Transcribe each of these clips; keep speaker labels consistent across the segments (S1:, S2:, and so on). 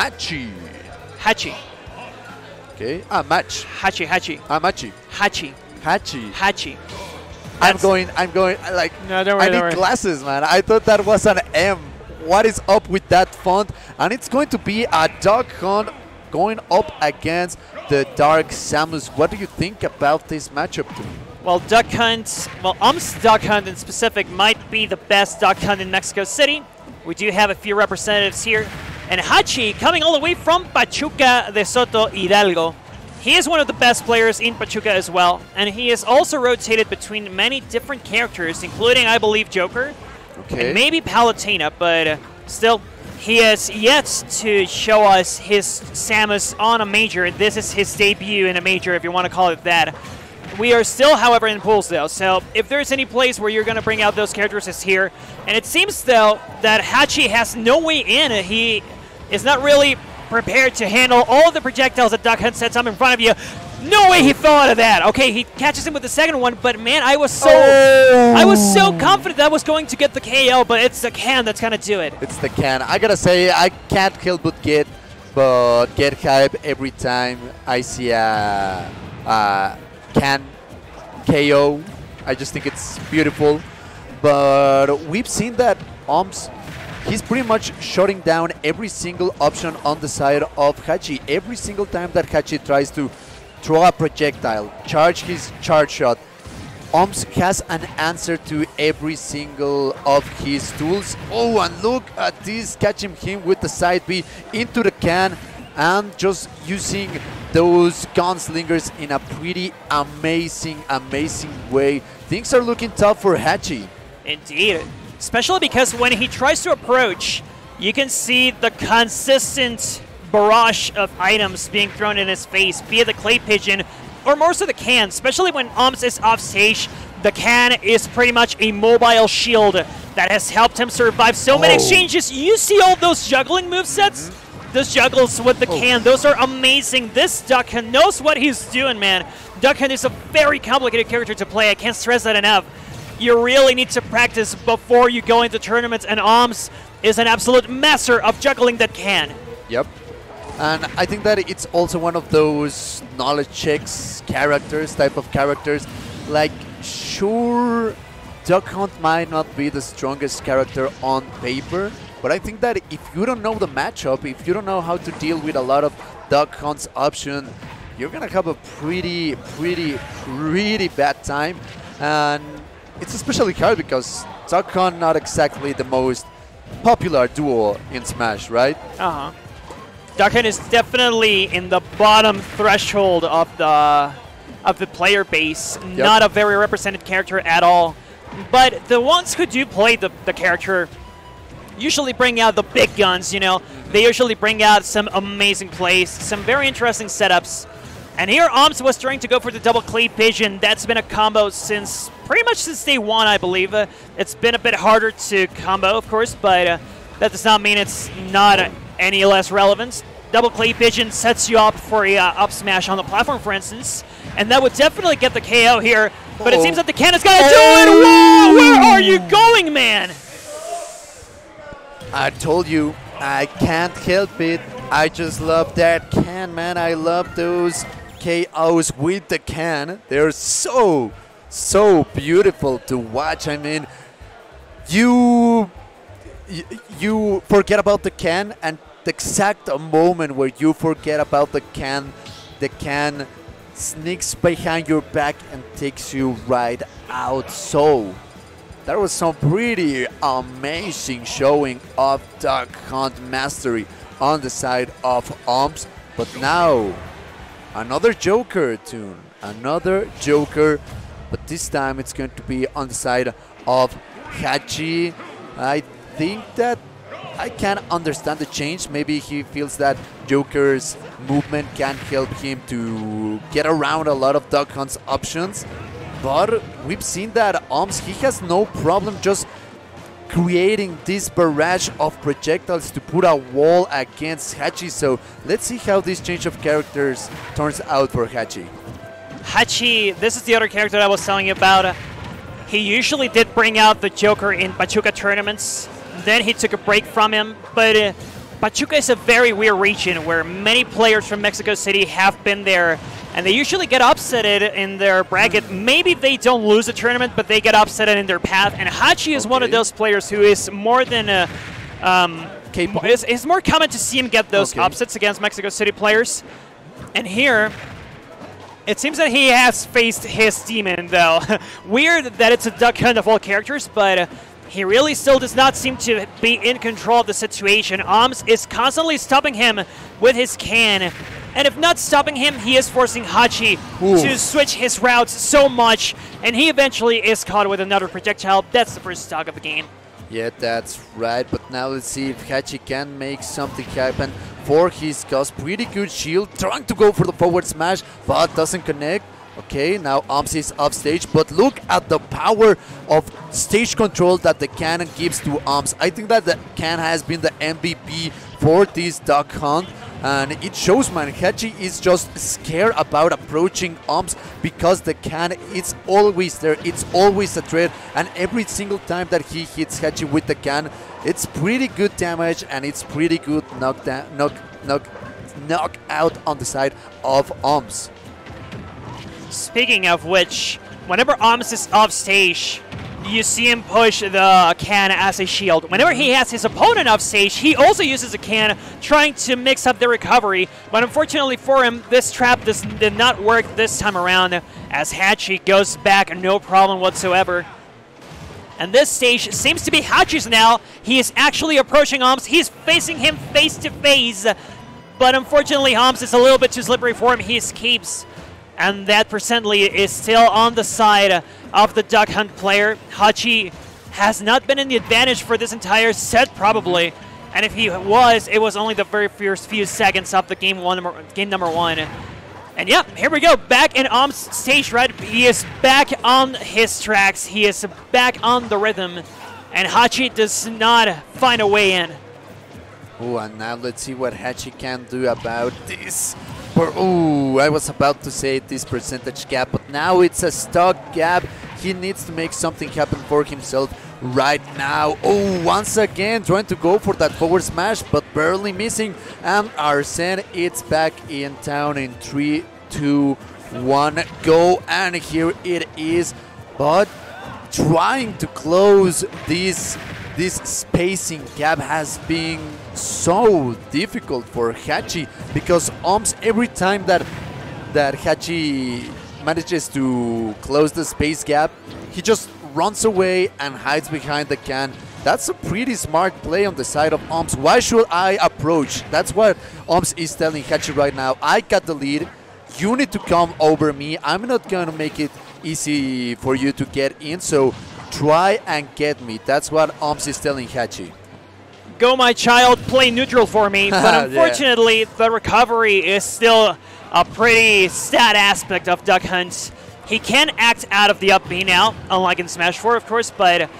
S1: HACHi.
S2: HACHi.
S1: Okay. Match.
S2: HACHi.
S1: HACHi.
S2: HACHi.
S1: HACHi.
S2: HACHi.
S1: I'm going, like,
S2: No, don't worry,
S1: I
S2: don't worry.
S1: need glasses, man. I thought that was an M. What is up with that font? And it's going to be a Duck Hunt going up against the Dark Samus. What do you think about this matchup, too?
S2: Well, Duck Hunt, ohms Duck Hunt in specific might be the best Duck Hunt in Mexico City. We do have a few representatives here. And HACHi, coming all the way from Pachuca de Soto Hidalgo. He is one of the best players in Pachuca as well. And he is also rotated between many different characters, including, I believe, Joker.
S1: Okay.
S2: And maybe Palutena, but still, he has yet to show us his Samus on a major. This is his debut in a major, if you want to call it that. We are still, however, in pools, though, so if there's any place where you're going to bring out those characters, it's here. And it seems, though, that HACHi has no way in. He is not really prepared to handle all of the projectiles that Duck Hunt sets up in front of you. No way he fell out of that. Okay, he catches him with the second one, but man, I was so confident that was going to get the KO, but it's the can that's going to do it.
S1: It's the can. I gotta say, I can't help but get hype every time I see a can KO. I just think it's beautiful. But we've seen that ohms, he's pretty much shutting down every single option on the side of HACHi. Every single time that HACHi tries to throw a projectile, charge his charge shot, ohms has an answer to every single of his tools. Oh, and look at this, catching him with the side B into the can and just using those gunslingers in a pretty amazing way. Things are looking tough for HACHi.
S2: Indeed. Especially because when he tries to approach, you can see the consistent barrage of items being thrown in his face, be it the clay pigeon or more so the can. Especially when ohms is off stage, the can is pretty much a mobile shield that has helped him survive so many exchanges. You see all those juggling movesets? Those juggles with the can, those are amazing. This Duck Hunt knows what he's doing, man. Duck Hunt is a very complicated character to play. I can't stress that enough. You really need to practice before you go into tournaments, and ohms is an absolute master of juggling that can.
S1: Yep. And I think that it's also one of those knowledge checks type of characters. Like, sure, Duck Hunt might not be the strongest character on paper, but I think that if you don't know the matchup, if you don't know how to deal with a lot of Duck Hunt's option, you're going to have a pretty bad time. And it's especially hard because Duck Hunt not exactly the most popular duo in Smash, right?
S2: Uh-huh. Duck Hunt is definitely in the bottom threshold of the player base. Yep. Not a very represented character at all. But the ones who do play the character usually bring out the big guns, you know. They usually bring out some amazing plays, some very interesting setups. And here ohms was trying to go for the double clay pigeon. That's been a combo pretty much since day one, I believe. It's been a bit harder to combo, of course, but that does not mean it's not any less relevant. Double clay pigeon sets you up for a up smash on the platform, for instance, and that would definitely get the KO here. But it seems that the can is gonna do it. Whoa! Where are you going, man?
S1: I told you, I can't help it. I just love that can, man. I love those KOs with the can. They're so beautiful to watch. I mean, you forget about the can, and the exact moment where you forget about the can sneaks behind your back and takes you right out. So that was some pretty amazing showing of Duck Hunt mastery on the side of ohms. But now, another Joker tune. Another Joker. But this time it's going to be on the side of HACHi. I think that I can understand the change. Maybe he feels that Joker's movement can help him to get around a lot of Duck Hunt's options. But we've seen that ohms, he has no problem just creating this barrage of projectiles to put a wall against HACHi. So let's see how this change of characters turns out for HACHi.
S2: HACHi, this is the other character that I was telling you about. He usually did bring out the Joker in Pachuca tournaments. Then he took a break from him. But Pachuca is a very weird region where many players from Mexico City have been there, and they usually get upsetted in their bracket. Maybe they don't lose the tournament, but they get upsetted in their path. And HACHi is one of those players who is more than it's more common to see him get those upsets against Mexico City players. And here, it seems that he has faced his demon, though. Weird that it's a duck hunt of all characters, but he really still does not seem to be in control of the situation. ohms is constantly stopping him with his can. And if not stopping him, he is forcing HACHi to switch his routes so much. And he eventually is caught with another projectile. That's the first stock of the game.
S1: Yeah, that's right. But now let's see if HACHi can make something happen for his cause. Pretty good shield. Trying to go for the forward smash, but doesn't connect. Okay, now ohms is off stage, but look at the power of stage control that the cannon gives to ohms. I think that the can has been the MVP for this duck hunt, and it shows, man. HACHi is just scared about approaching ohms because the can is always there. It's always a threat, and every single time that he hits HACHi with the can, it's pretty good damage and it's pretty good knockout on the side of ohms.
S2: Speaking of which, whenever ohms is off stage, you see him push the can as a shield. Whenever he has his opponent off stage, he also uses a can, trying to mix up the recovery. But unfortunately for him, this trap did not work this time around, as HACHi goes back no problem whatsoever. And this stage seems to be HACHi's now. He is actually approaching ohms. He's facing him face to face. But unfortunately, ohms is a little bit too slippery for him. He escapes. And that percently is still on the side of the duck hunt player. HACHi has not been in the advantage for this entire set, probably. And if he was, it was only the very first few seconds of the game number one. And yeah, here we go. Back in ohms' stage right. He is back on his tracks. He is back on the rhythm. And HACHi does not find a way in.
S1: Oh, and now let's see what HACHi can do about this. Oh, I was about to say this percentage gap, but now it's a stock gap. He needs to make something happen for himself right now. Oh, once again trying to go for that forward smash, but barely missing. And Arsene, it's back in town in 3, 2, 1, go. And here it is, but trying to close this spacing gap has been so difficult for HACHi, because ohms, every time that HACHi manages to close the space gap, he just runs away and hides behind the can. That's a pretty smart play on the side of ohms. Why should I approach? That's what ohms is telling HACHi right now. I got the lead. You need to come over me. I'm not going to make it easy for you to get in, so try and get me. That's what ohms is telling HACHi.
S2: Go, my child, play neutral for me. But unfortunately, the recovery is still a pretty stat aspect of Duck Hunt. He can act out of the up B now, unlike in Smash 4, of course, but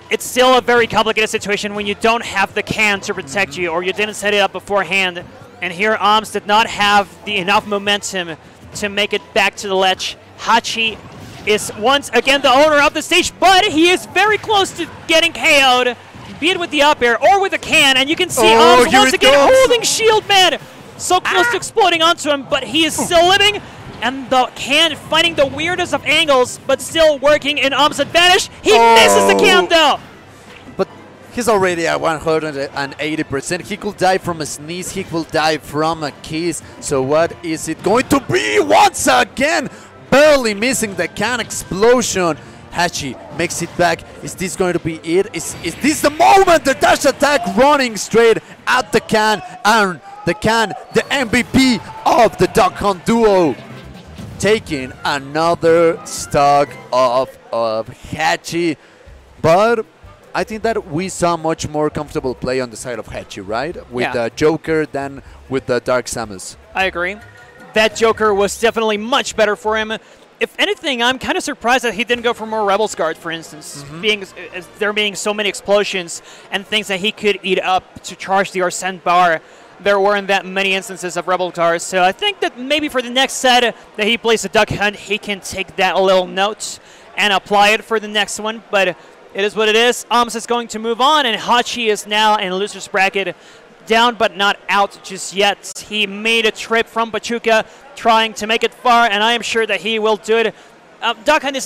S2: it's still a very complicated situation when you don't have the can to protect you, or you didn't set it up beforehand. And here, ohms did not have enough momentum to make it back to the ledge. HACHi is once again the owner of the stage, but he is very close to getting KO'd, be it with the up air or with the can, and you can see ohms once again holding shield, man. So close to exploding onto him, but he is still living, and the can finding the weirdest of angles, but still working in ohms' advantage. He misses the can, though.
S1: But he's already at 180%. He could die from a sneeze. He could die from a kiss. So what is it going to be once again? Barely missing the can explosion. HACHi makes it back. Is this going to be it? Is this the moment? The dash attack running straight at the can. And the can, the MVP of the Duck Hunt duo, taking another stock of HACHi. But I think that we saw much more comfortable play on the side of HACHi, right? With the Joker than with the Dark Samus.
S2: I agree. That Joker was definitely much better for him. If anything, I'm kind of surprised that he didn't go for more Rebel's Guard, for instance, there being so many explosions and things that he could eat up to charge the Arsene bar. There weren't that many instances of Rebel Guards, so I think that maybe for the next set that he plays a Duck Hunt, he can take that little note and apply it for the next one, but it is what it is. ohms is going to move on, and HACHi is now in loser's bracket. down but not out just yet. He made a trip from Pachuca trying to make it far, and I am sure that he will do it. Duck Hunt is